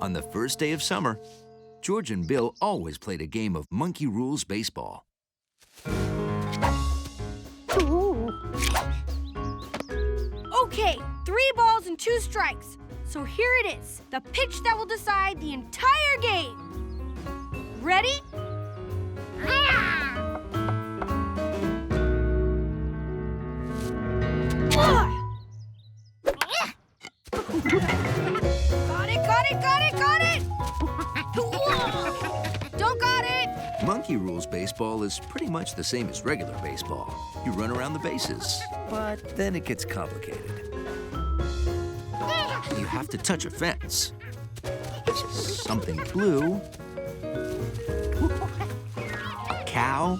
On the first day of summer, George and Bill always played a game of monkey rules baseball. Okay, 3 balls and 2 strikes. So here it is, the pitch that will decide the entire game. Ready? Got it! Don't got it! Monkey rules baseball is pretty much the same as regular baseball. You run around the bases, but then it gets complicated. You have to touch a fence. Something blue. A cow.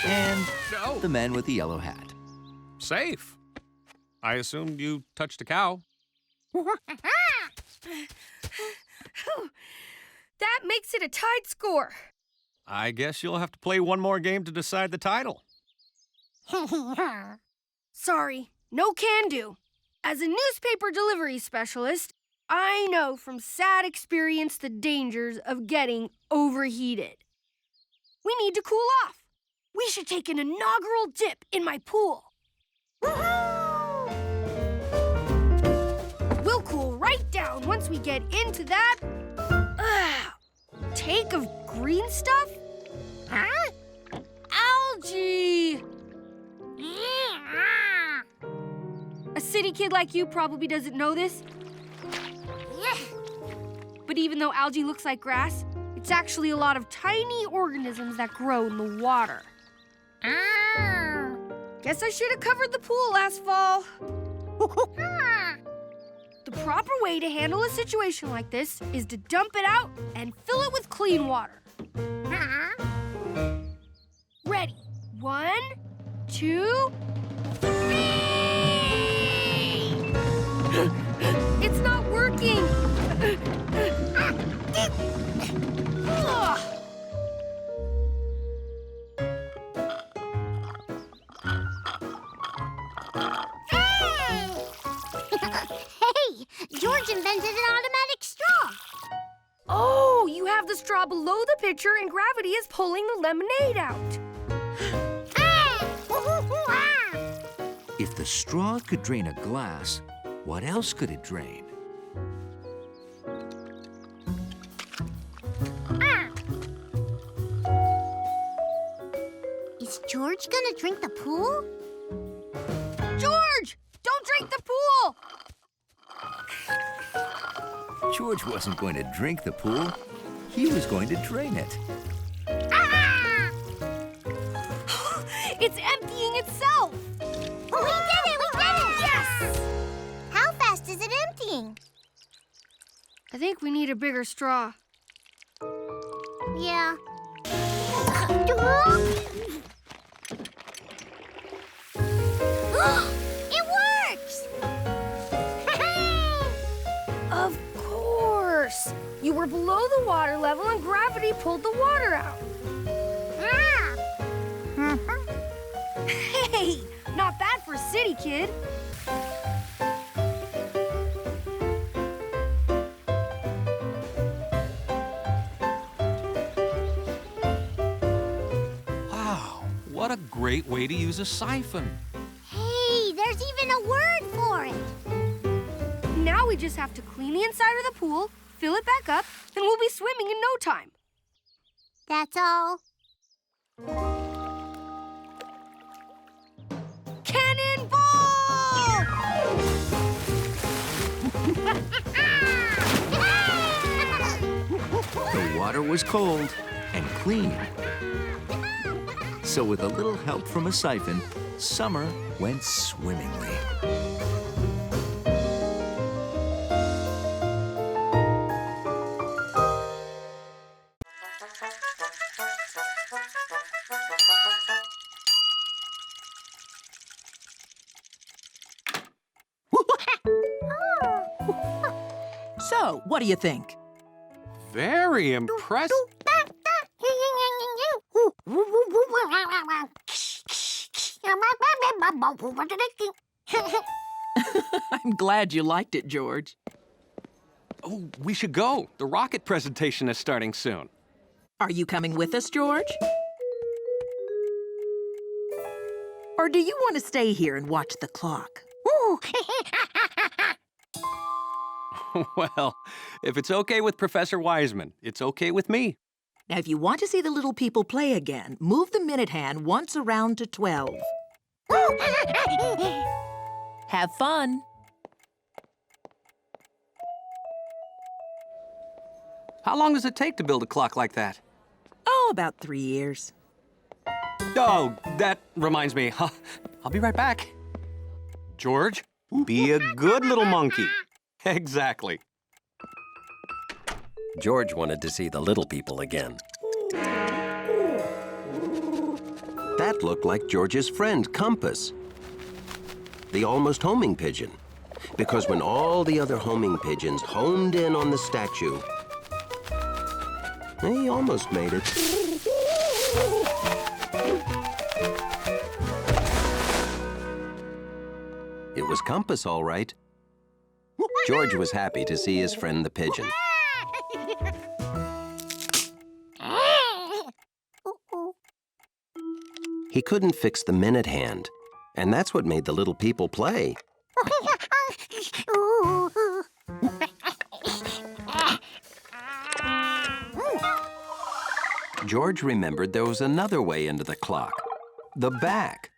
And the man with the yellow hat. Safe. I assumed you touched a cow. That makes it a tied score. I guess you'll have to play one more game to decide the title. Sorry, no can do. As a newspaper delivery specialist, I know from sad experience the dangers of getting overheated. We need to cool off. We should take an inaugural dip in my pool. We'll cool right down once we get into that take of green stuff? Huh? Algae! A city kid like you probably doesn't know this. But even though algae looks like grass, it's actually a lot of tiny organisms that grow in the water. Guess I should have covered the pool last fall. The proper way to handle a situation like this is to dump it out and fill it with clean water. Ready? 1, 2, 3! It's not working! George invented an automatic straw. Oh, you have the straw below the pitcher and gravity is pulling the lemonade out. If the straw could drain a glass, what else could it drain? Is George gonna drink the pool? George, don't drink the pool! George wasn't going to drink the pool. He was going to drain it. It's emptying itself! We did it! Yes! How fast is it emptying? I think we need a bigger straw. Yeah. It works! Of course! You were below the water level and gravity pulled the water out. Hey, not bad for a city kid. Wow, what a great way to use a siphon. Hey, there's even a word for it. Now we just have to clean the inside of the pool, fill it back up, and we'll be swimming in no time. That's all. Cannonball! The water was cold and clean. So with a little help from a siphon, summer went swimmingly. So, what do you think? Very impressive. I'm glad you liked it, George. Oh, we should go. The rocket presentation is starting soon. Are you coming with us, George? Or do you want to stay here and watch the clock? Ooh. Well, if it's okay with Professor Wiseman, it's okay with me. Now, if you want to see the little people play again, move the minute hand once around to 12. Have fun. How long does it take to build a clock like that? Oh, about 3 years. Oh, that reminds me. I'll be right back. George, be a good little monkey. Exactly. George wanted to see the little people again. That looked like George's friend, Compass, the almost homing pigeon. Because when all the other homing pigeons homed in on the statue, he almost made it. It was Compass, all right. George was happy to see his friend the pigeon. He couldn't fix the minute hand, and that's what made the little people play. George remembered there was another way into the clock, the back.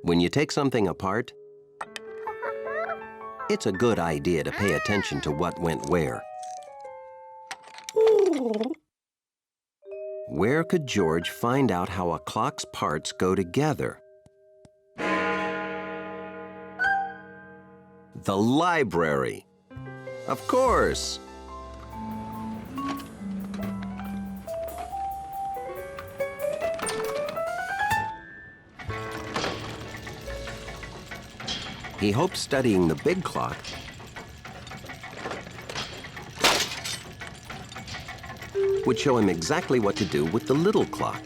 When you take something apart, it's a good idea to pay attention to what went where. Where could George find out how a clock's parts go together? The library. Of course. He hoped studying the big clock would show him exactly what to do with the little clock.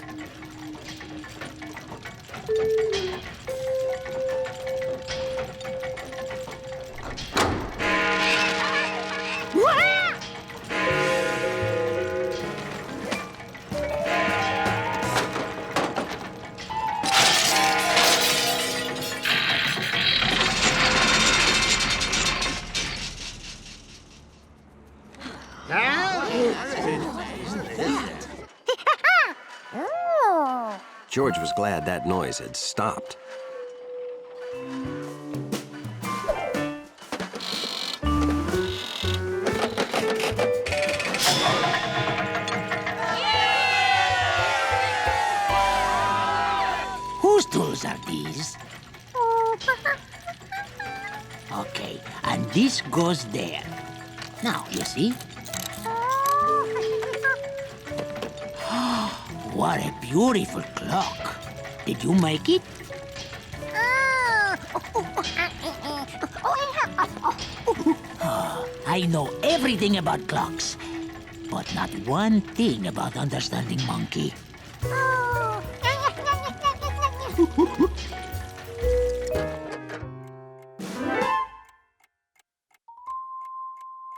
George was glad that noise had stopped. Whose tools are these? Okay, and this goes there. Now, you see? What a beautiful clock. Did you make it? I know everything about clocks, but not one thing about understanding monkey.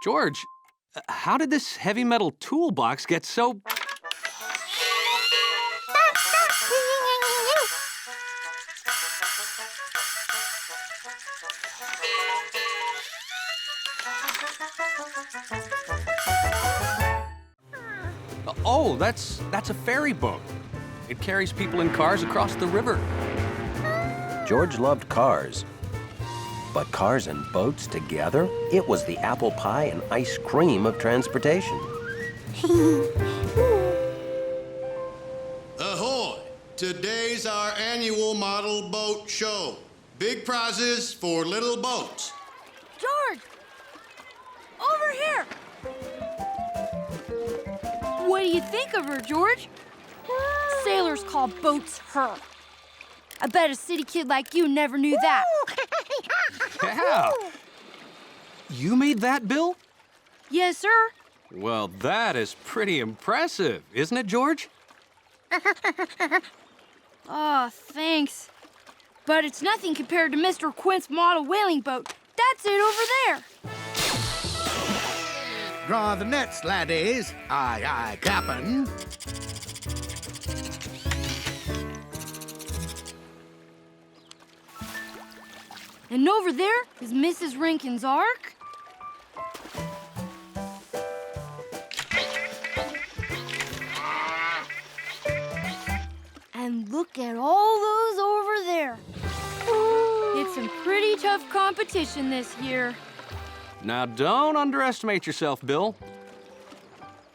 George, how did this heavy metal toolbox get so... Oh, that's a ferry boat. It carries people in cars across the river. George loved cars. But cars and boats together? It was the apple pie and ice cream of transportation. Ahoy! Today's our annual model boat show. Big prizes for little boats. George! here. What do you think of her, George? Sailors call boats her. I bet a city kid like you never knew that. Yeah. You made that, Bill? Yes, sir. Well, that is pretty impressive, isn't it, George? Oh, thanks. But it's nothing compared to Mr. Quint's model whaling boat. That's it over there. Draw the nets, laddies. Aye, aye, Cap'n. And over there is Mrs. Rankin's Ark. And look at all those over there. It's some pretty tough competition this year. Now, don't underestimate yourself, Bill.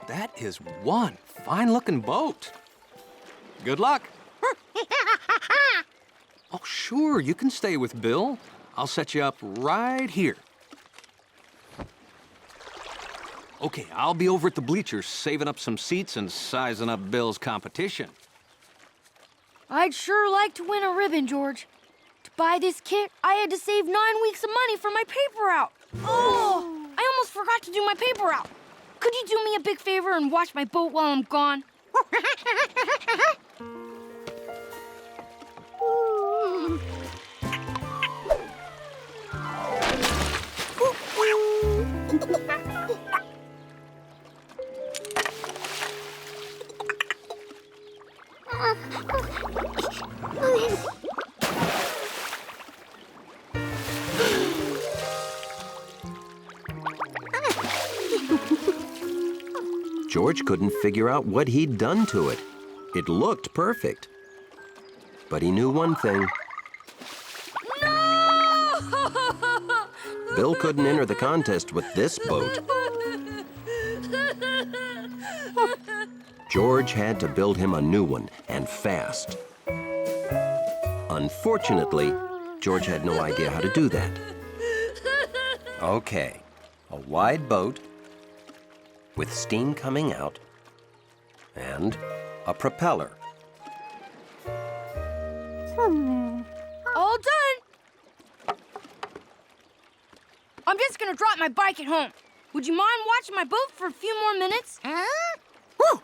That is one fine-looking boat. Good luck. Oh, sure, you can stay with Bill. I'll set you up right here. Okay, I'll be over at the bleachers saving up some seats and sizing up Bill's competition. I'd sure like to win a ribbon, George. To buy this kit, I had to save 9 weeks of money for my paper route. Oh, I almost forgot to do my paper route. Could you do me a big favor and watch my boat while I'm gone? George couldn't figure out what he'd done to it. It looked perfect. But he knew one thing. No! Bill couldn't enter the contest with this boat. George had to build him a new one, and fast. Unfortunately, George had no idea how to do that. Okay, a wide boat with steam coming out and a propeller. All done. I'm just gonna drop my bike at home. Would you mind watching my boat for a few more minutes? Phew.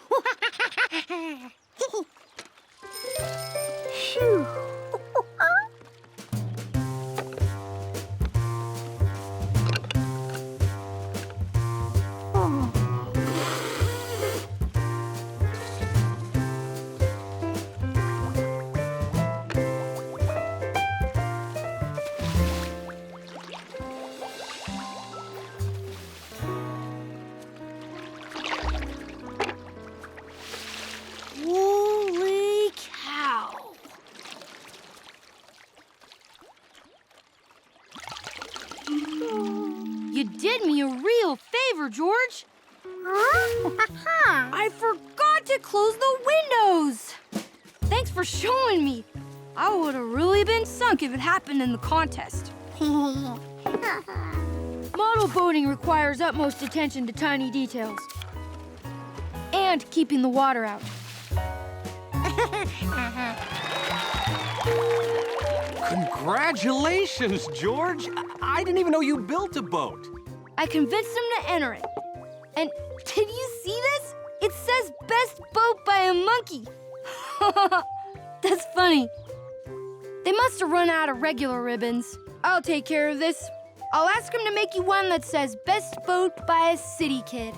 Holy cow. You did me a real favor, George. I forgot to close the windows. Thanks for showing me. I would have really been sunk if it happened in the contest. Model boating requires utmost attention to tiny details. And keeping the water out. Congratulations, George! I didn't even know you built a boat. I convinced him to enter it. And did you see this? It says best boat by a monkey. That's funny. They must have run out of regular ribbons. I'll take care of this. I'll ask him to make you one that says best boat by a city kid.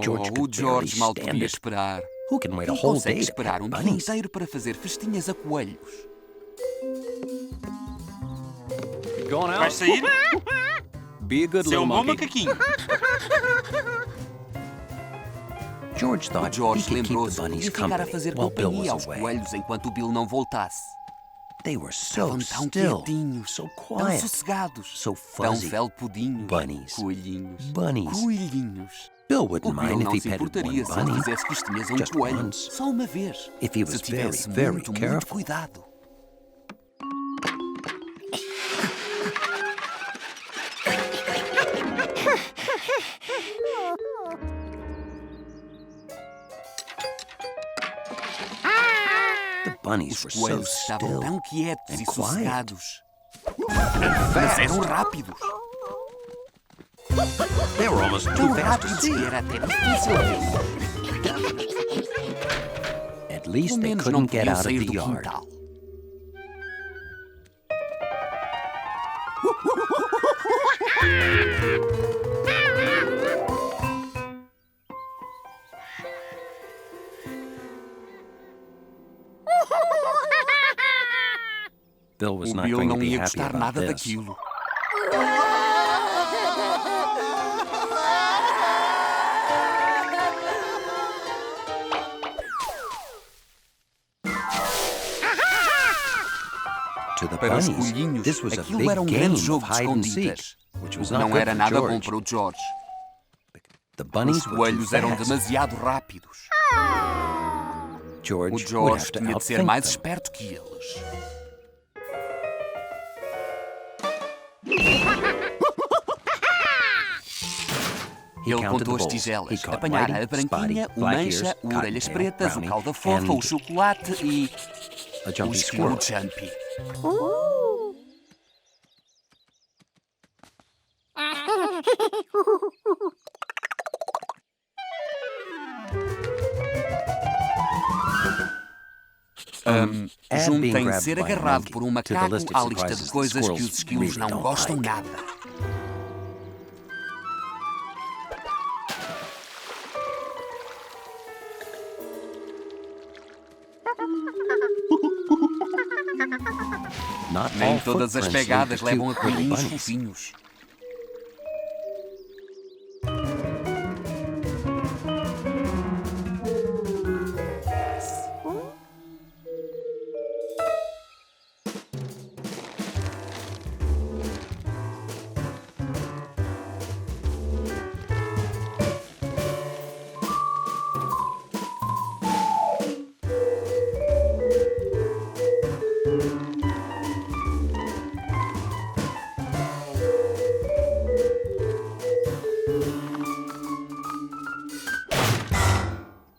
George George mal podia esperar. Who can wait a Quem whole consegue day to esperar pet dia bunnies? inteiro para fazer festinhas a coelhos? Going out? Vais sair? Be a good Seu little bom monkey. macaquinho. George thought he George could keep the lembrou-se de bunnies ficar a company fazer while Bill companhia was aos away. coelhos enquanto o Bill não voltasse. They were so Estavam tão still, quietinhos, so tão quiet, sossegados, so tão fuzzy. felpudinhos. Bunnies. Coelhinhos. Bunnies. Coelhinhos. Bill O wouldn't Bill mind if não he se petted one importaria se ele bunny, fizesse festinhas a um just coelho. once. Só uma vez. If he was Se very, tivesse very muito careful. cuidado. bunnies Os were so coelhos estavam still tão quietos and e quiet. sossegados. And Mas eram fast. rápidos. They were almost Tão too fast to rápidos see. que era até difícil ver. At least Pelo they menos não couldn't get podiam out of sair the do yard. quintal. Bill was O not Bill going to não be ia happy gostar about nada this. daquilo. To the Para os bunnies, coelhinhos, this was a aquilo big era um game grande of jogo de hide and seek, escondidas. which O was que not não good era for nada bom George. para o George. The Os bunnies were too coelhos eram fast. demasiado rápidos. George O would George have to tinha de ser outthink mais them. esperto que eles. He Ele counted contou the as bowls. He tigelas. caught Apanhara Whitey, a branquinha, Spotty, o Black mancha, Ears, o orelhas Cottontail, pretas, o Brownie, calda fofa, o and chocolate e a o jumpy esquilo squirrel. Jumpy. Add being Juntem grabbed ser by a agarrado monkey por um to the macaco list of à lista surprises de that coisas que squirrels os esquilos really não don't gostam like. nada. Not Nem all todas as footprints pegadas lead to levam a cute little coelhinhos bunnies. fofinhos.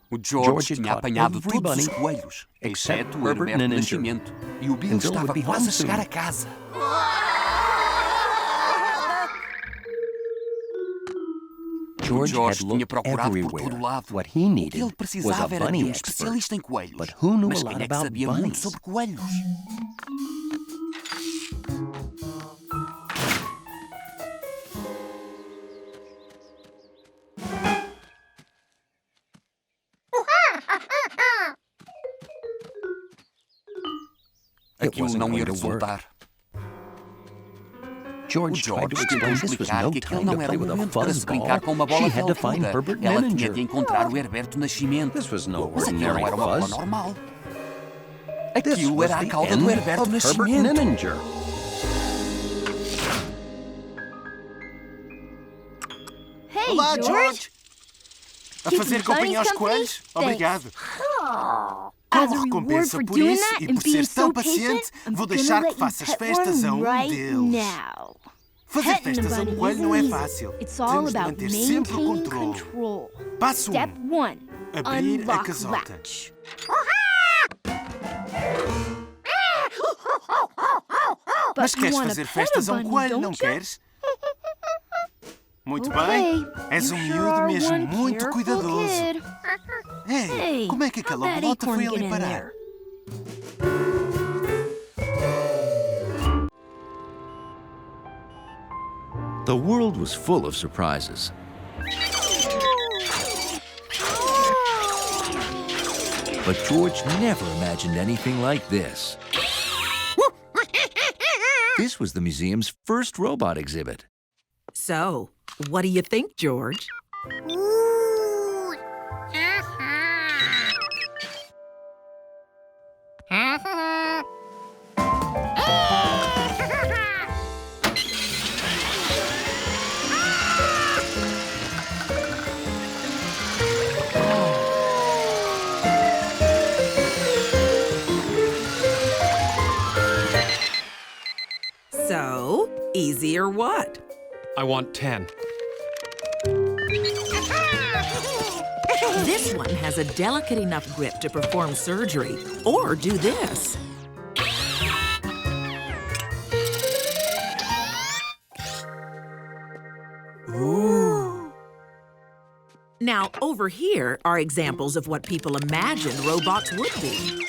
O George had tinha caught apanhado every todos os bunny coelhos, except exceto o Herbert Herberto Ninninger. Nascimento. E o Bill And Bill estava would be quase a home chegar soon. a casa. George George had tinha looked procurado por everywhere. todo lado. What he O que needed ele was a precisava era de bunny um expert. especialista em coelhos. But who knew Mas a lot quem é que about sabia muito bunnies? sobre coelhos? It Aquilo wasn't não going ia to work. resultar. O George tried George to tentou explain this was explicar no que aquele time to não era play o with a momento para se brincar fuzzball. com uma bola She had to find felpuda. Herbert Ela tinha de Ninninger. encontrar o Herberto Nascimento. This was no Mas aquilo ordinary não era uma bola fuzz. normal. This Aquilo was era a the cauda end do Herberto of Herbert Nascimento. Ninninger. Hey, Olá, George. George! A Keeping fazer the companhia aos bunnies coelhos? company? Obrigado. As Como a reward recompensa for por doing isso that e and por being seres tão so paciente, patient, I'm vou gonna deixar let que you faças pet festas a one um right deles. now. Fazer Petting a festas a um bunny coelho não é isn't fácil. easy. It's all Temos de about manter sempre o maintaining controle. control. Passo Step 1. Abrir a Unlock casota. latch. Mas But you queres wanna fazer pet festas a um bunny, coelho, não don't you? queres? Muito Okay, bem. És you um sure miúdo are mesmo one muito careful cuidadoso. kid. Ei, Hey, como é que how'd aquela that bolota acorn foi ali get in parar? there? The world was full of surprises. But George never imagined anything like this. This was the museum's first robot exhibit. So, what do you think, George? So, easy or what? I want 10. This one has a delicate enough grip to perform surgery or do this. Ooh. Now, over here are examples of what people imagined robots would be.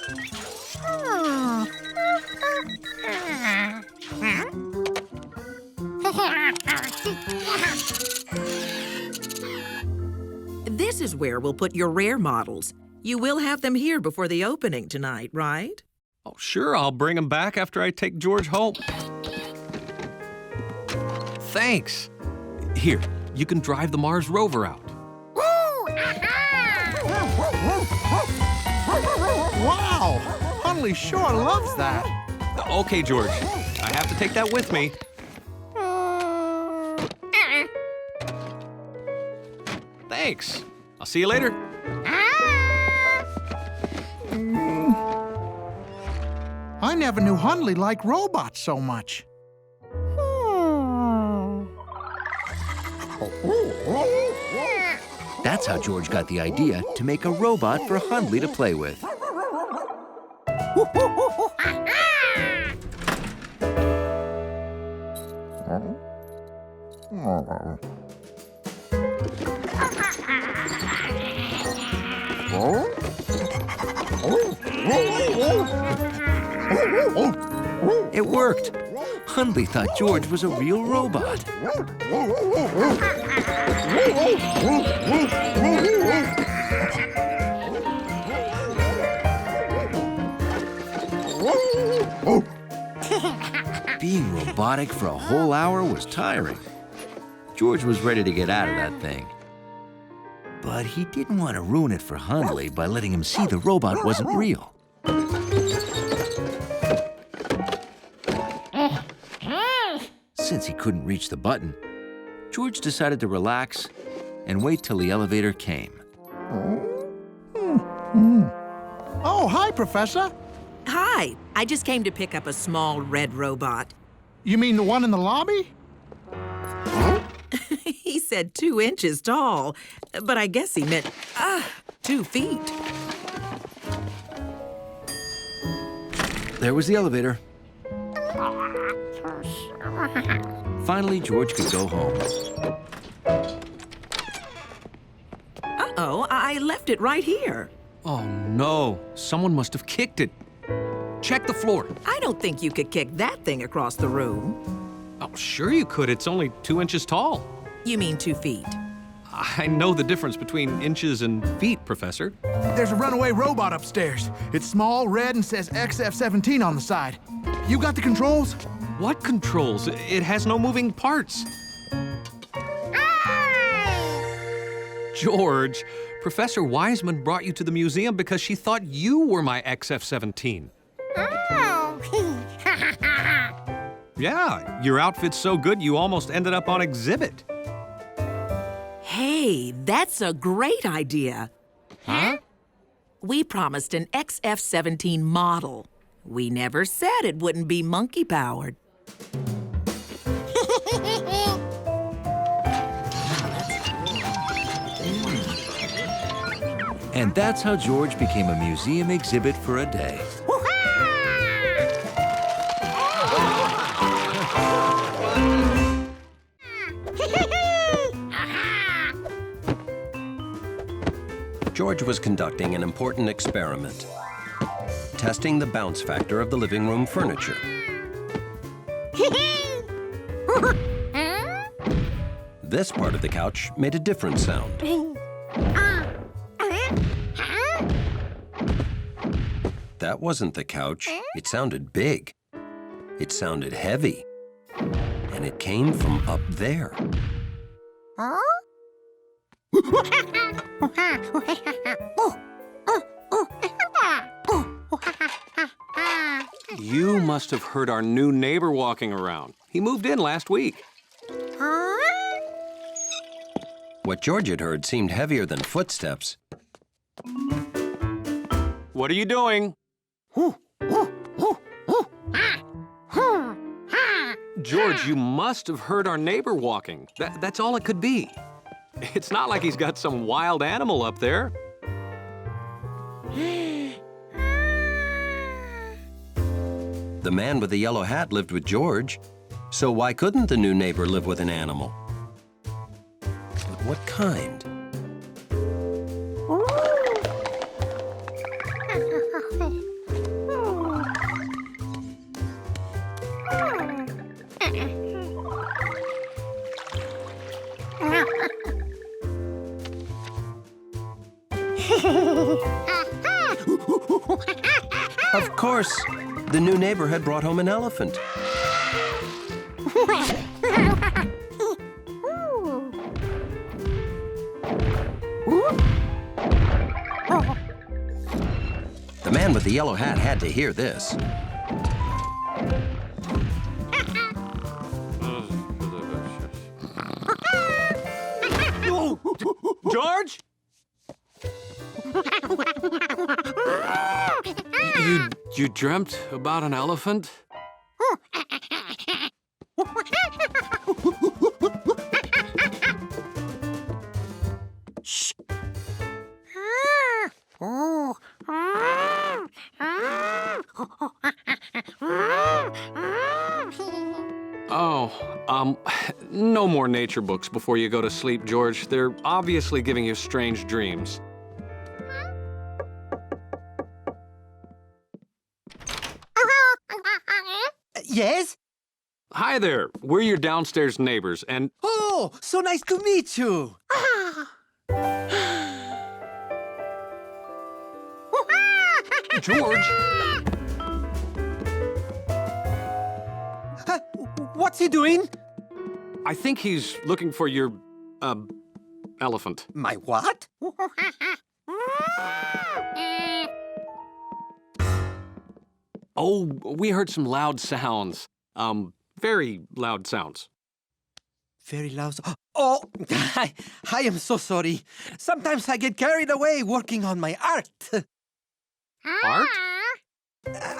This is where we'll put your rare models. You will have them here before the opening tonight, right? Oh, sure, I'll bring them back after I take George home. Thanks. Here, you can drive the Mars rover out. Wow! Hunley sure loves that. Okay, George, I have to take that with me. Thanks. I'll see you later. I never knew Hunley liked robots so much. That's how George got the idea to make a robot for Hundley to play with. It worked. Hundley thought George was a real robot. Being robotic for a whole hour was tiring. George was ready to get out of that thing. But he didn't want to ruin it for Hundley by letting him see the robot wasn't real. Since he couldn't reach the button, George decided to relax and wait till the elevator came. Oh, hi, Professor. Hi, I just came to pick up a small red robot. You mean the one in the lobby? He said 2 inches tall, but I guess he meant 2 feet. There was the elevator. Finally, George could go home. Uh-oh, I left it right here. Oh, no. Someone must have kicked it. Check the floor. I don't think you could kick that thing across the room. Oh, sure you could. It's only 2 inches tall. You mean 2 feet? I know the difference between inches and feet, Professor. There's a runaway robot upstairs. It's small, red, and says XF-17 on the side. You got the controls? What controls? It has no moving parts. George, Professor Wiseman brought you to the museum because she thought you were my XF-17. Yeah, your outfit's so good you almost ended up on exhibit. Hey, that's a great idea. Huh? We promised an XF-17 model. We never said it wouldn't be monkey-powered. And that's how George became a museum exhibit for a day. George was conducting an important experiment, testing the bounce factor of the living room furniture. This part of the couch made a different sound. That wasn't the couch. It sounded big. It sounded heavy. And it came from up there. You must have heard our new neighbor walking around. He moved in last week. What George had heard seemed heavier than footsteps. What are you doing? George, you must have heard our neighbor walking. That's all it could be. It's not like he's got some wild animal up there. The man with the yellow hat lived with George, so why couldn't the new neighbor live with an animal? But what kind? Of course, the new neighbor had brought home an elephant. The man with the yellow hat had to hear this. George? You dreamt about an elephant? Shh. Oh, no more nature books before you go to sleep, George. They're obviously giving you strange dreams. Yes? Hi there. We're your downstairs neighbors, and... Oh, so nice to meet you. George? What's he doing? I think he's looking for your, elephant. My what? Oh, we heard some loud sounds. Very loud sounds. Very loud. Oh, I am so sorry. Sometimes I get carried away working on my art. Art?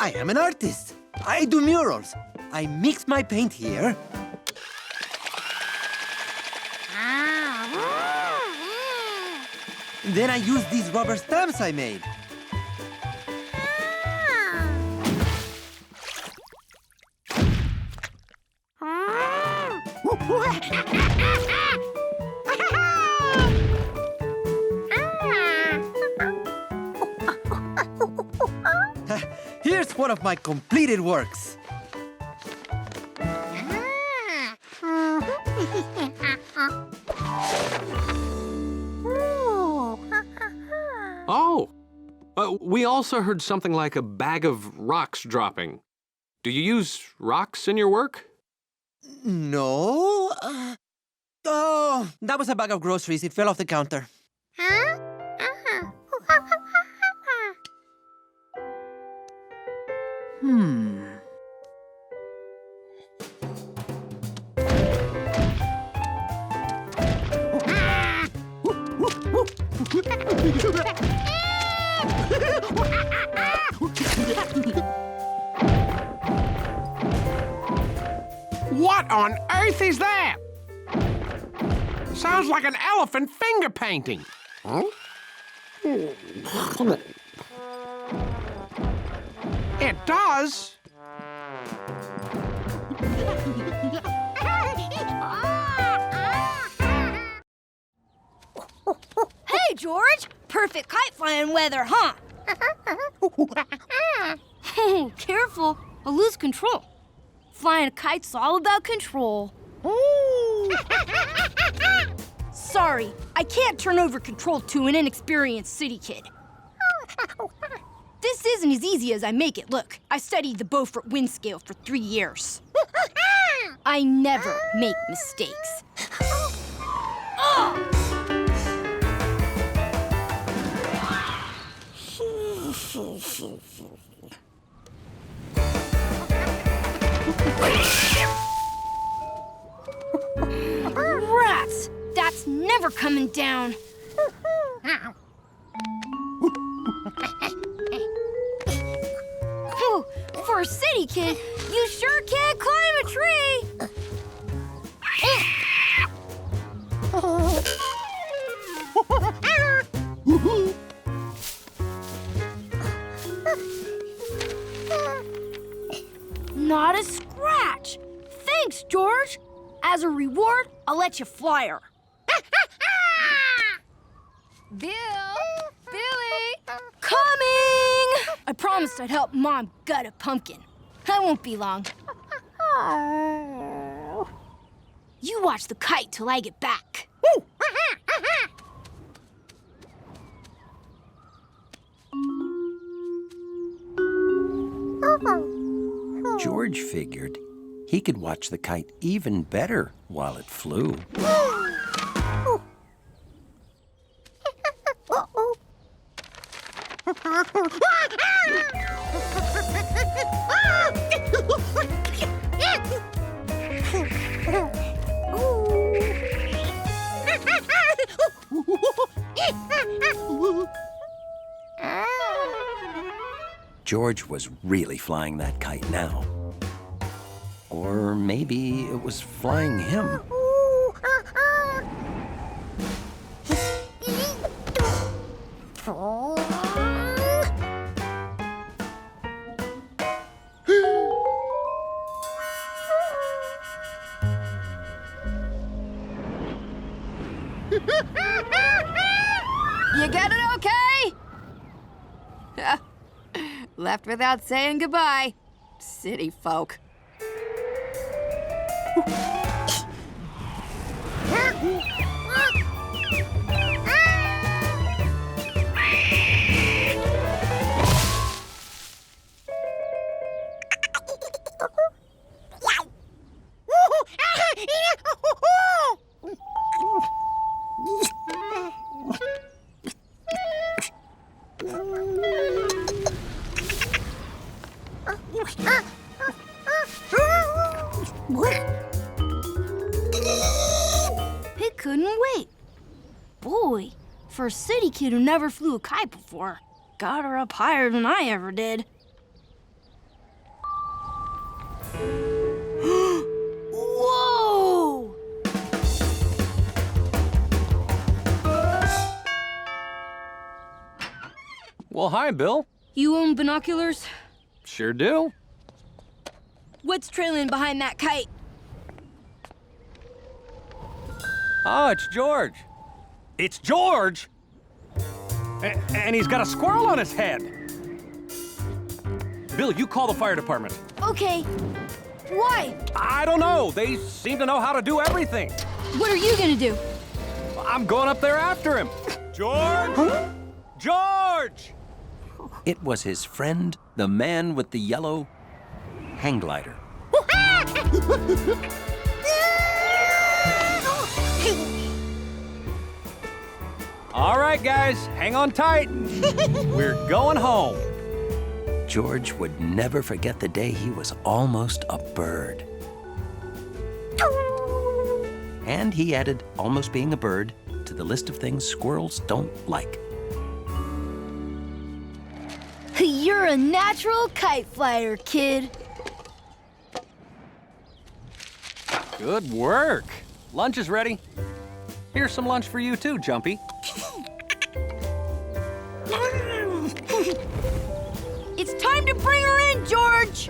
I am an artist. I do murals. I mix my paint here. Then I use these rubber stamps I made. Here's one of my completed works. Oh, we also heard something like a bag of rocks dropping. Do you use rocks in your work? No. Oh, that was a bag of groceries. It fell off the counter. What on earth is that? Sounds like an elephant finger painting. Huh? It does. Hey, George! Perfect kite flying weather, huh? Oh, careful. I'll lose control. Flying a kite's all about control. Sorry, I can't turn over control to an inexperienced city kid. This isn't as easy as I make it look. I studied the Beaufort wind scale for 3 years. I never make mistakes. Rats! That's never coming down. Oh, for a city kid, you sure can climb a tree. Not a scratch. Thanks, George. As a reward, I'll let you fly her. Bill! Billy! Coming! I promised I'd help Mom gut a pumpkin. I won't be long. You watch the kite till I get back. George figured he could watch the kite even better while it flew. George was really flying that kite now. Or maybe it was flying him. You get it okay? Left without saying goodbye. City folk. It couldn't wait. Boy, for a city kid who never flew a kite before, got her up higher than I ever did. Whoa! Well, hi, Bill. You own binoculars? Sure do. What's trailing behind that kite? Oh, it's George. It's George! And he's got a squirrel on his head. Bill, you call the fire department. Okay. Why? I don't know. They seem to know how to do everything. What are you gonna do? I'm going up there after him. George! Huh? George! It was his friend, the man with the yellow hang glider. All right, guys, hang on tight. We're going home. George would never forget the day he was almost a bird. And he added almost being a bird to the list of things squirrels don't like. You're a natural kite flyer, kid. Good work. Lunch is ready. Here's some lunch for you too, Jumpy. It's time to bring her in, George!